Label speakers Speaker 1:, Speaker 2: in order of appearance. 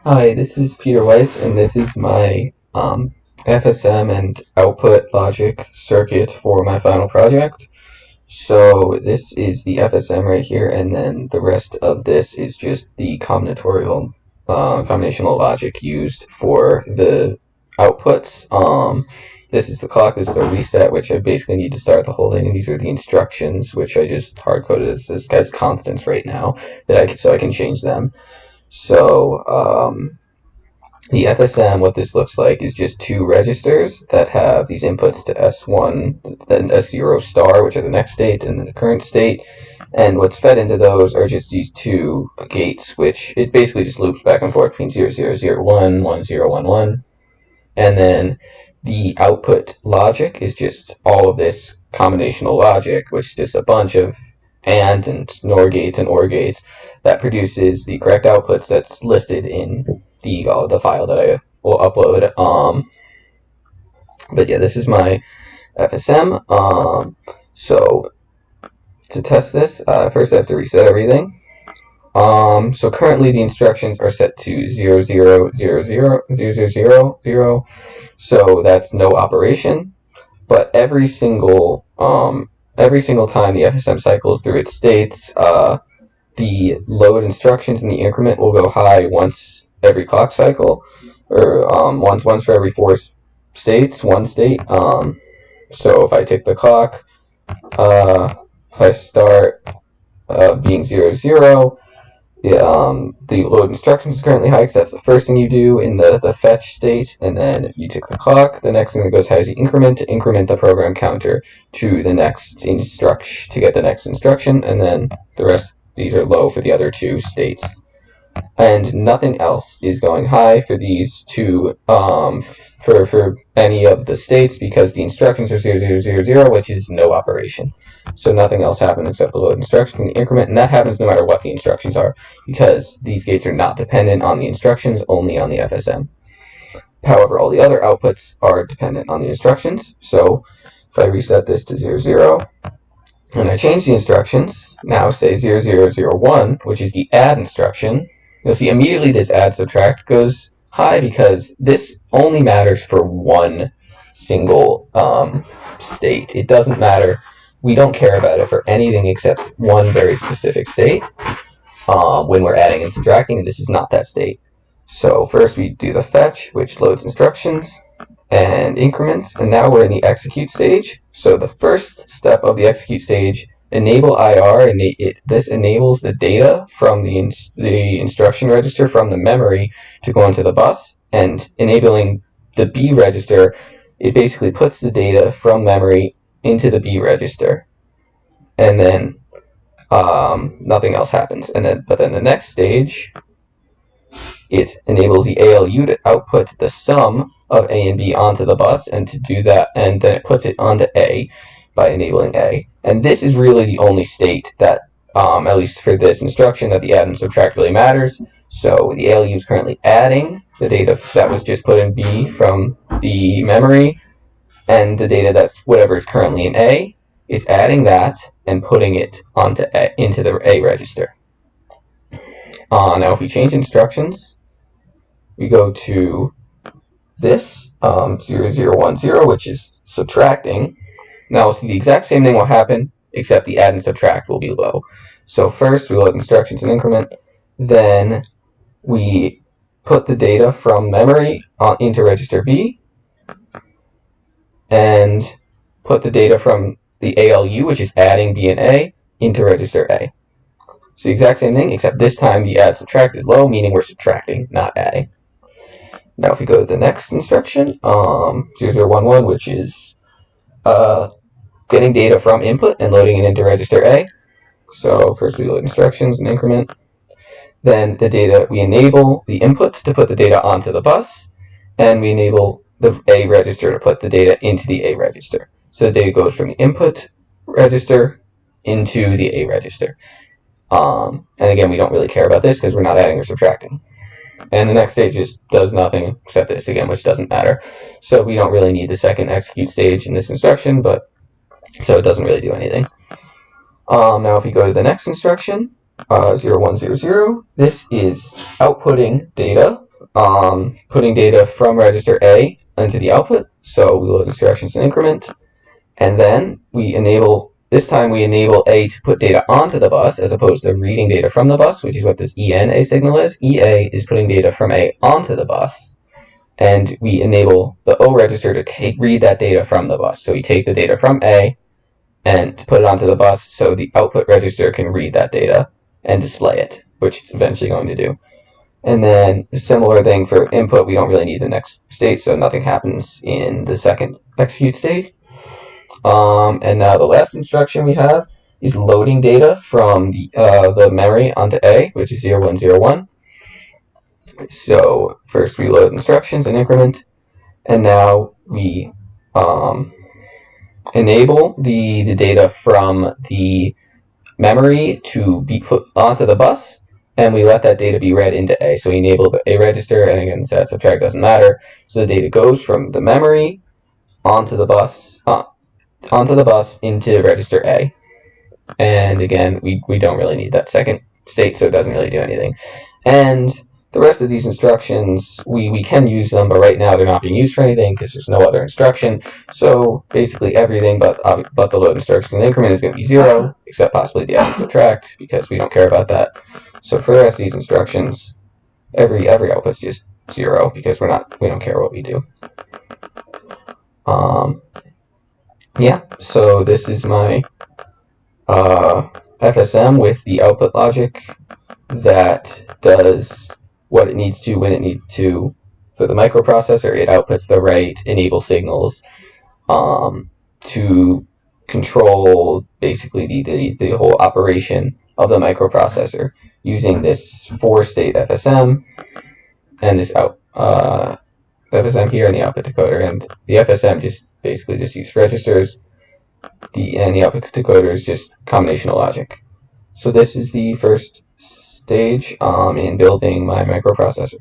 Speaker 1: Hi, this is Peter Weiss, and this is my FSM and output logic circuit for my final project. So this is the FSM right here, and then the rest of this is just the combinational logic used for the outputs. This is the clock, this is the reset, which I basically need to start the whole thing, and these are the instructions, which I just hard-coded as constants right now, so I can change them. So the FSM, what this looks like, is just two registers that have these inputs to S1, then S0 star, which are the next state, and then the current state. And what's fed into those are just these two gates, which it basically just loops back and forth between 0, 0, 0, 1, 1, 0, 1, 1. And then the output logic is just all of this combinational logic, which is just a bunch of and NOR gates and OR gates that produces the correct outputs that's listed in the file that I will upload. But yeah, this is my FSM. So to test this, first I have to reset everything. So currently the instructions are set to 0, 0, 0, 0, 0, 0, 0, 0. So that's no operation. But every single time the FSM cycles through its states, the load instructions in the increment will go high once every clock cycle, or once for every 4 states, one state. So if I tick the clock, if I start being 0, 0, the load instructions is currently high because that's the first thing you do in the fetch state, and then if you tick the clock, the next thing that goes high is the increment to increment the program counter to the next instruction to get the next instruction, and then the rest, these are low for the other two states. And nothing else is going high for these two, for any of the states, because the instructions are 0, 0, 0, 0, which is no operation. So nothing else happens except the load instructions and the increment, and that happens no matter what the instructions are, because these gates are not dependent on the instructions, only on the FSM. However, all the other outputs are dependent on the instructions. So if I reset this to 0, 0, and I change the instructions, now say 0, 0, 0, 1, which is the add instruction, you'll see immediately this add subtract goes high, because this only matters for one single state. It doesn't matter. We don't care about it for anything except one very specific state when we're adding and subtracting, and this is not that state. So first we do the fetch, which loads instructions and increments, and now we're in the execute stage. So the first step of the execute stage, enable IR, and this enables the data from the instruction register from the memory to go onto the bus, and enabling the B register, it basically puts the data from memory into the B register, and then nothing else happens. But then the next stage, it enables the ALU to output the sum of A and B onto the bus, and to do that, and then it puts it onto A by enabling A. And this is really the only state that, at least for this instruction, that the add and subtract really matters. So the ALU is currently adding the data that was just put in B from the memory, and the data that's whatever is currently in A is adding that and putting it into the A register. Now if we change instructions, we go to this 0, 0, 1, 0, which is subtracting. Now we'll see the exact same thing will happen, except the add and subtract will be low. So first we load instructions and increment, then we put the data from memory into register B, and put the data from the ALU, which is adding B and A, into register A. So the exact same thing, except this time the add subtract is low, meaning we're subtracting, not adding. Now if we go to the next instruction, 0, 0, 1, 1, which is getting data from input and loading it into register A. So first we load instructions and increment, then the data, we enable the inputs to put the data onto the bus, and we enable the A register to put the data into the A register. So the data goes from the input register into the A register. And again, we don't really care about this because we're not adding or subtracting. And the next stage just does nothing except this again, which doesn't matter. So we don't really need the second execute stage in this instruction, but so it doesn't really do anything. Now if we go to the next instruction, 0, 1, 0, 0, this is outputting data putting data from register A into the output. So we load instructions in increment, and then this time we enable A to put data onto the bus as opposed to reading data from the bus, which is what this ENA signal is. EA is putting data from A onto the bus, and we enable the O register to read that data from the bus. So we take the data from A and put it onto the bus so the output register can read that data and display it, which it's eventually going to do. And then a similar thing for input, we don't really need the next state, so nothing happens in the second execute stage. And now the last instruction we have is loading data from the memory onto A, which is 0101. So first we load instructions in increment, and now we enable the data from the memory to be put onto the bus, and we let that data be read into A. So we enable the A register, and again, set subtract doesn't matter. So the data goes from the memory onto the bus into register A. And again, we don't really need that second state, so it doesn't really do anything. And the rest of these instructions, we can use them, but right now they're not being used for anything because there's no other instruction. So basically everything but the load instruction in increment is going to be 0, except possibly the add and subtract, because we don't care about that. So for the rest of these instructions, every output's just 0 because we don't care what we do. Yeah, so this is my FSM with the output logic that does what it needs to when it needs to. For the microprocessor, it outputs the right enable signals to control basically the whole operation of the microprocessor using this 4-state FSM and this FSM here and the output decoder. And the FSM just basically just uses registers, and the output decoder is just combinational logic. So this is the first stage in building my microprocessor.